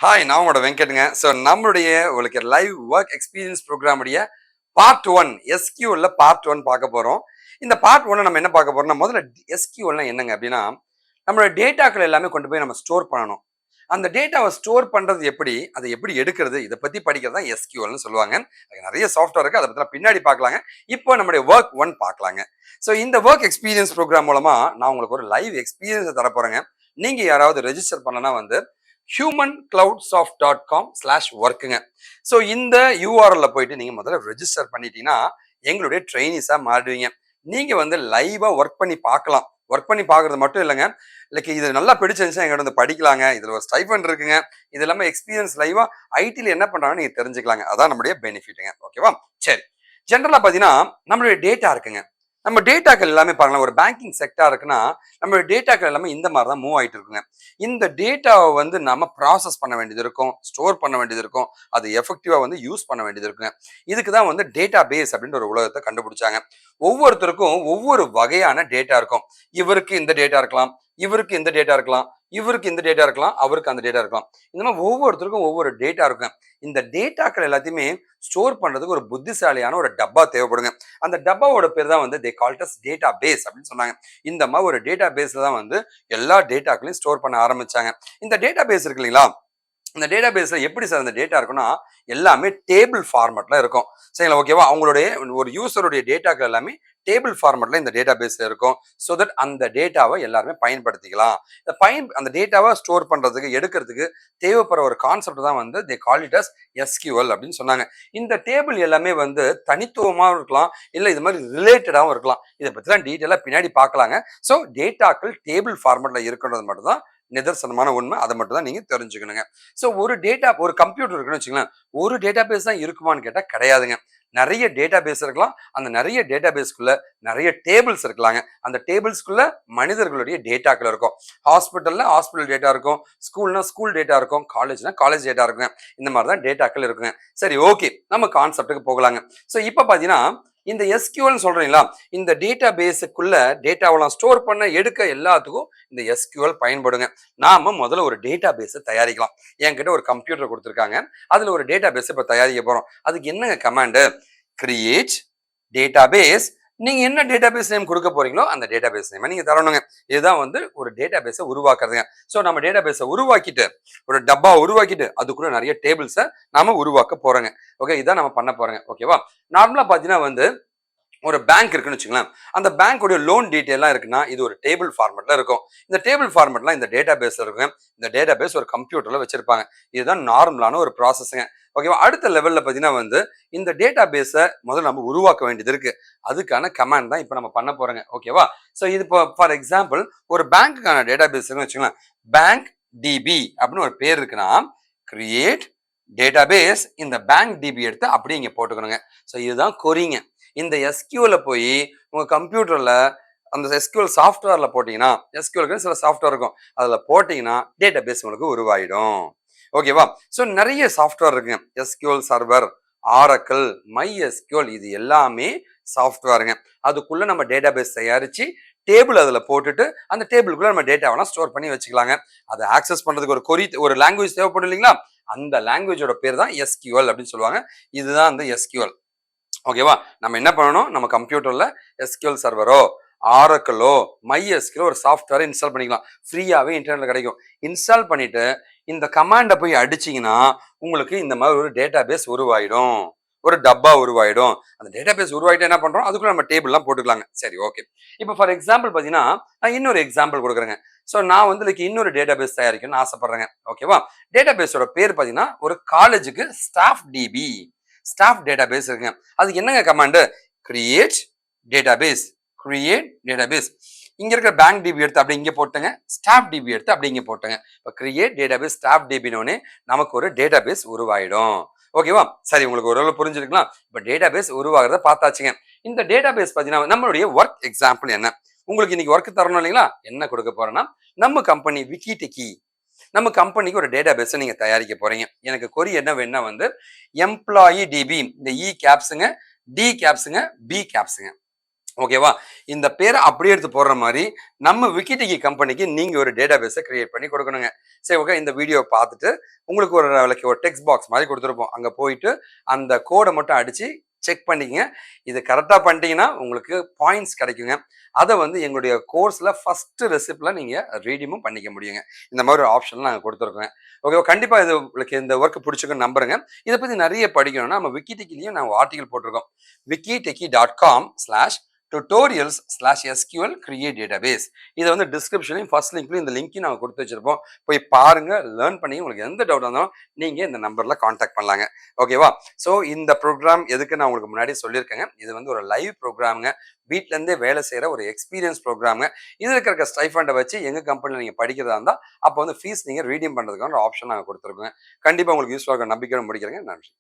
Hi, நான் உங்களோட வெங்கட்டுங்க. So நம்மளுடைய உங்களுக்கு லைவ் ஒர்க் எக்ஸ்பீரியன்ஸ் ப்ரோக்ராமுடைய பார்ட் ஒன் எஸ்கியூஎல்ல பார்ட் ஒன் பார்க்க போகிறோம். இந்த பார்ட் ஒன்னை நம்ம என்ன பார்க்க போறோம்னா, முதல்ல எஸ்கியூஎல்னா என்னங்க அப்படின்னா, நம்மளோட டேட்டாக்கள் எல்லாமே கொண்டு போய் நம்ம ஸ்டோர் பண்ணணும். அந்த டேட்டாவை ஸ்டோர் பண்றது எப்படி, அதை எப்படி எடுக்கிறது, இதை பத்தி படிக்கிறது தான் எஸ்கியூஎல்னு சொல்லுவாங்க. அதுக்கு நிறைய சாஃப்ட்வேர் இருக்கு, அதை பத்தி பின்னாடி பார்க்கலாங்க. இப்போ நம்மளுடைய ஒர்க் ஒன் பார்க்கலாங்க. ஸோ இந்த ஒர்க் எக்ஸ்பீரியன்ஸ் ப்ரோக்ராம் மூலமா நான் உங்களுக்கு ஒரு லைவ் எக்ஸ்பீரியன்ஸை தரப்போறேங்க. நீங்க யாராவது ரெஜிஸ்டர் பண்ணனா வந்து humancloudsoft.com/workங்க. ஸோ இந்த யூஆர்எல்ல போயிட்டு நீங்க முதல்ல ரெஜிஸ்டர் பண்ணிட்டீங்கன்னா எங்களுடைய ட்ரெயினிஸா மாறுவீங்க. நீங்க வந்து லைவா ஒர்க் பண்ணி பார்க்கலாம். ஒர்க் பண்ணி பார்க்கறது மட்டும் இல்லைங்க, லைக் இது நல்லா பிடிச்சிருந்துச்சுன்னா எங்கிட்ட வந்து படிக்கலாங்க. இதுல ஒரு ஸ்டைஃபண்ட் இருக்குங்க. இது எல்லாமே எக்ஸ்பீரியன்ஸ் லைவா ஐடியில் என்ன பண்றாங்கன்னு நீங்க தெரிஞ்சுக்கலாங்க. அதான் நம்மளுடைய பெனிஃபிட்டுங்க. ஓகேவா? சரி, ஜென்ரலா பாத்தீங்கன்னா நம்மளுடைய டேட்டா இருக்குங்க. நம்ம டேட்டாக்கள் எல்லாமே பாருங்களேன், ஒரு பேங்கிங் செக்டார் இருக்குன்னா நம்மளோட டேட்டாக்கள் எல்லாமே இந்த மாதிரி தான் மூவ் ஆயிட்டு இருக்குங்க. இந்த டேட்டாவை வந்து நம்ம ப்ராசஸ் பண்ண வேண்டியது இருக்கும், ஸ்டோர் பண்ண வேண்டியது இருக்கும், அது எஃபெக்டிவா வந்து யூஸ் பண்ண வேண்டியது இருக்குங்க. இதுக்கு தான் வந்து டேட்டா பேஸ் அப்படின்ற ஒரு உலகத்தை கண்டுபிடிச்சாங்க. ஒவ்வொருத்தருக்கும் ஒவ்வொரு வகையான டேட்டா இருக்கும். இவருக்கு இந்த டேட்டா இருக்கலாம், இவருக்கு இந்த டேட்டா இருக்கலாம், இவருக்கு இந்த டேட்டா இருக்கலாம், அவருக்கு அந்த டேட்டா இருக்கலாம். இந்த மாதிரி ஒவ்வொருத்தருக்கும் ஒவ்வொரு டேட்டா இருக்கும். இந்த டேட்டாக்கள் எல்லாத்தையுமே ஸ்டோர் பண்றதுக்கு ஒரு புத்திசாலியான ஒரு டப்பா தேவைப்படுங்க. அந்த டப்பாவோட பேர் தான் வந்து they called as data base அப்படின்னு சொன்னாங்க. இந்த மாதிரி ஒரு டேட்டா பேஸ்ல தான் வந்து எல்லா டேட்டாக்களையும் ஸ்டோர் பண்ண ஆரம்பிச்சாங்க. இந்த டேட்டா பேஸ் இருக்கு இல்லைங்களா, இந்த டேட்டா பேஸ்ல எப்படி சார் இந்த டேட்டா இருக்குன்னா எல்லாமே டேபிள் ஃபார்மட்ல இருக்கும். சரிங்களா? ஓகேவா? அவங்களுடைய ஒரு யூசருடைய டேட்டாக்கள் எல்லாமே டேபிள் ஃபார்மட்ல இந்த டேட்டா பேஸ்ல இருக்கும். ஸோ தட் அந்த டேட்டாவை எல்லாருமே பயன்படுத்திக்கலாம். அந்த டேட்டாவை ஸ்டோர் பண்றதுக்கு எடுக்கிறதுக்கு தேவைப்படுற ஒரு கான்செப்ட் தான் வந்து தே கால் இட் அஸ் எஸ்கியூஎல் அப்படின்னு சொன்னாங்க. இந்த டேபிள் எல்லாமே வந்து தனித்துவமாகவும் இருக்கலாம், இல்லை இது மாதிரி ரிலேட்டடாகவும் இருக்கலாம். இதை பற்றிலாம் டீட்டெயிலாக பின்னாடி பார்க்கலாங்க. ஸோ டேட்டாக்கள் டேபிள் ஃபார்மட்ல இருக்குன்றது மட்டும் தான் நிதர்சனமான உண்மை. அதை மட்டும் தான் நீங்க தெரிஞ்சுக்கணுங்க. ஸோ ஒரு கம்ப்யூட்டர் இருக்குன்னு வச்சுக்கலாம், ஒரு டேட்டா பேஸ் தான் இருக்குமான்னு கேட்டால் கிடையாதுங்க. நிறைய டேட்டா பேஸ் இருக்கலாம். அந்த நிறைய டேட்டா பேஸ்க்குள்ள நிறைய டேபிள்ஸ் இருக்கலாங்க. அந்த டேபிள்ஸ்க்குள்ள மனிதர்களுடைய டேட்டாக்கள் இருக்கும். ஹாஸ்பிட்டல் டேட்டா இருக்கும், ஸ்கூல்னா ஸ்கூல் டேட்டா இருக்கும், காலேஜ்னா காலேஜ் டேட்டா இருக்குங்க. இந்த மாதிரி தான் டேட்டாக்கள் இருக்குங்க. சரி, ஓகே, நம்ம கான்செப்டுக்கு போகலாங்க. ஸோ இப்போ பார்த்தீங்கன்னா இந்த எஸ்கியூஎல் சொல்றீங்களா, இந்த டேட்டா பேஸுக்குள்ள டேட்டாவெல்லாம் ஸ்டோர் பண்ண எடுக்க எல்லாத்துக்கும் இந்த எஸ்கியூஎல் பயன்படுங்க. நாம முதல்ல ஒரு டேட்டா பேஸை தயாரிக்கலாம். என்கிட்ட ஒரு கம்ப்யூட்டர் கொடுத்துருக்காங்க, அதுல ஒரு டேட்டா பேஸ் இப்போ தயாரிக்க போறோம். அதுக்கு என்னங்க கமாண்டு? Create data base. நீங்க என்ன டேட்டா பேஸ் நேம் கொடுக்க போறீங்களோ அந்த டேட்டா பேஸ் நேம் நீங்க தரணுங்க. இதுதான் வந்து ஒரு டேட்டா பேஸை உருவாக்குறதுங்க. ஸோ நம்ம டேட்டா பேஸை உருவாக்கிட்டு ஒரு டப்பா உருவாக்கிட்டு அதுக்குள்ள நிறைய டேபிள்ஸை நாம உருவாக்க போறோங்க. ஓகே, இதான் நம்ம பண்ண போறோங்க. ஓகேவா? நார்மலா பாத்தீங்கன்னா வந்து ஒரு பேங்க் இருக்குன்னு வச்சுங்களேன், அந்த பேங்கோட லோன் டீட்டெயிலாம் இருக்குன்னா இது ஒரு டேபிள் ஃபார்மட்ல இருக்கும். இந்த டேபிள் ஃபார்மட்லாம் இந்த டேட்டா பேஸ்ல இருக்குங்க. இந்த டேட்டா பேஸ் ஒரு கம்ப்யூட்டர்ல வச்சிருப்பாங்க. இதுதான் நார்மலான ஒரு ப்ராசஸ்ங்க. ஓகேவா? அடுத்த லெவல்ல பார்த்தீங்கன்னா வந்து இந்த டேட்டா பேஸை முதல்ல நம்ம உருவாக்க வேண்டியது இருக்கு. அதுக்கான கமாண்ட் தான் இப்போ நம்ம பண்ண போறோங்க. ஓகேவா? ஸோ இது இப்போ ஃபார் எக்ஸாம்பிள் ஒரு பேங்க்குக்கான டேட்டா பேஸ் இருக்குன்னு வச்சுக்கலாம், பேங்க் டிபி அப்படின்னு ஒரு பேர் இருக்குன்னா கிரியேட் டேட்டா பேஸ், இந்த பேங்க் டிபி எடுத்து அப்படியே இங்கே போட்டுக்கணுங்க. ஸோ இதுதான் கொரிங்க. இந்த எஸ்கியூல போய் உங்க கம்ப்யூட்டர்ல அந்த எஸ்கியூஎல் சாஃப்ட்வேர்ல போட்டீங்கன்னா, எஸ்கியூஎலுக்கு சில சாஃப்ட்வேர் இருக்கும், அதுல போட்டீங்கன்னா டேட்டா பேஸ் உங்களுக்கு உருவாயிடும். ஓகேவா? ஸோ நிறைய சாஃப்ட்வேர் இருக்குங்க. SQL server, Oracle, my SQL, இது எல்லாமே சாஃப்ட்வேருங்க. அதுக்குள்ள நம்ம டேட்டா பேஸ் தயாரிச்சு டேபிள் அதுல போட்டுட்டு அந்த டேபிளுக்குள்ள நம்ம டேட்டாவெல்லாம் ஸ்டோர் பண்ணி வச்சுக்கலாங்க. அதை ஆக்சஸ் பண்றதுக்கு ஒரு லாங்குவேஜ் தேவைப்படும் இல்லைங்களா, அந்த லாங்குவேஜோட பேர் தான் எஸ்கியூஎல் அப்படின்னு சொல்லுவாங்க. இதுதான் அந்த எஸ்கியூஎல். ஓகேவா? நம்ம என்ன பண்ணணும், நம்ம கம்ப்யூட்டர்ல எஸ்கியூஎல் சர்வரோ ஆரக்கிளோ மை எஸ்கியூஎல் ஒரு சாஃப்ட்வேரை இன்ஸ்டால் பண்ணிக்கலாம். ஃப்ரீயாவே இன்டர்நெட்ல கிடைக்கும். இன்ஸ்டால் பண்ணிட்டு இந்த கமாண்டை போய் அடிச்சிங்கன்னா உங்களுக்கு இந்த மாதிரி ஒரு டேட்டா பேஸ் உருவாயிடும், ஒரு டப்பா உருவாயிடும். அந்த டேட்டா பேஸ் உருவாயிட்டு என்ன பண்றோம், அதுக்குள்ள நம்ம டேபிள்லாம் போட்டுக்கலாங்க. சரி, ஓகே. இப்போ ஃபார் எக்ஸாம்பிள் பார்த்தீங்கன்னா நான் இன்னொரு எக்ஸாம்பிள் கொடுக்குறேங்க. ஸோ நான் வந்து இன்னொரு டேட்டா பேஸ் தயாரிக்கணும்னு ஆசைப்படுறேங்க. ஓகேவா? டேட்டா பேஸோட பேர் பார்த்தீங்கன்னா ஒரு காலேஜுக்கு ஸ்டாஃப் டேட்டா பேஸ் இருக்குங்க. அதுக்கு என்னங்க கமாண்டு? Create data base. இங்க இருக்கிற பேங்க் டிபி எடுத்து அப்படி இங்க போட்டுங்க, ஸ்டாஃப் டிபி எடுத்து அப்படி இங்க போட்டுங்க. இப்போ கிரியேட் டேட்டா பேஸ் ஸ்டாஃப் டிபினோடனே நமக்கு ஒரு டேட்டா பேஸ் உருவாயிடும். ஓகேவா? சரி, உங்களுக்கு ஓரளவு புரிஞ்சிருக்கலாம். இப்போ டேட்டா பேஸ் உருவாகிறத பார்த்தாச்சுங்க. இந்த டேட்டா பேஸ் பார்த்தீங்கன்னா நம்மளுடைய ஒர்க் எக்ஸாம்பிள் என்ன, உங்களுக்கு இன்னைக்கு ஒர்க் தரணும் இல்லைங்களா, என்ன கொடுக்க போறேன்னா நம்ம கம்பெனி விக்கிடெக்கி, நம்ம கம்பெனிக்கு ஒரு டேட்டா பேஸை நீங்க தயாரிக்க போறீங்க. எனக்கு கொரி என்ன வேணும்னா வந்து எம்ப்ளாயி டிபி, இந்த இ கேப்ஸுங்க, டி கேப்ஸுங்க, பி கேப்ஸுங்க. ஓகேவா? இந்த பேர அப்படியே எடுத்து போடுற மாரி, நம்ம விக்கிடிகி கம்பெனிக்கு நீங்க ஒரு டேட்டாபேஸ கிரியேட் பண்ணி குடுக்கணுங்க. சரி ஓகே. இந்த வீடியோவ பார்த்துட்டு, உங்களுக்கு ஒரு லைக் ஒரு டெக்ஸ்ட் பாக்ஸ் மாரி குடுத்துருப்போம். அங்க போயிட்டு, அந்த கோட மட்டும் அடிச்சு செக் பண்ணிக்கங்க. இது கரெக்ட்டா பண்ணிட்டீங்கன்னா, உங்களுக்கு பாயிண்ட்ஸ் கிடைக்குங்க. அத வந்து எங்களுடைய கோர்ஸ்ல ஃபர்ஸ்ட் ரெசிப்ட்ல நீங்க ரீடீமும் பண்ணிக்க முடியுங்க. இந்த மாரி ஒரு ஆப்ஷன் நாங்க குடுத்துருக்கோங்க. ஓகேவா? கண்டிப்பா இது உங்களுக்கு இந்த வொர்க் புடிச்சிருக்குன்னு நம்புறேங்க. இத பத்தி நெறைய படிக்கணும்னா, நம்ம விக்கிடிகிலயும் நாங்க ஆர்டிகிள் போட்டிருக்கோம். wikitechie.com/tutorials/SQL create database. இத வந்து டிஸ்கிரிப்ஷன்லயும் ஃபர்ஸ்ட் லிங்க்லயும் இந்த லிங்க்கையும் நாங்க குடுத்து வச்சிருப்போம். போய் பாருங்க, லேர்ன் பண்ணி உங்களுக்கு எந்த டவுட்டா இருந்தாலும் நீங்க இந்த நம்பர்ல கான்டாக்ட் பண்ணலாங்க. ஓகேவா? ஸோ இந்த ப்ரோகிராம் எதுக்கு நான் உங்களுக்கு முன்னாடி சொல்லியிருக்கேங்க. இது வந்து ஒரு லைவ் ப்ரோகிராம்ங்க. வீட்ல இருந்தே வேலை செய்ற ஒரு எக்ஸ்பீரியன்ஸ் ப்ரோகிராம்ங்க. இதுல இருக்க ஸ்டைஃபண்ட வச்சு எங்க கம்பெனில நீங்க படிக்கிறதா இருந்தா, அப்ப வந்து ஃபீஸ் நீங்க ரீடீம் பண்றதுக்கான ஒரு ஆப்ஷன் நாங்க குடுத்துருக்கோங்க. கண்டிப்பா உங்களுக்கு யூஸ்ஃபுல்லா இருக்கும் நம்பிக்கையோட முடிக்கிறேங்க. நன்றி.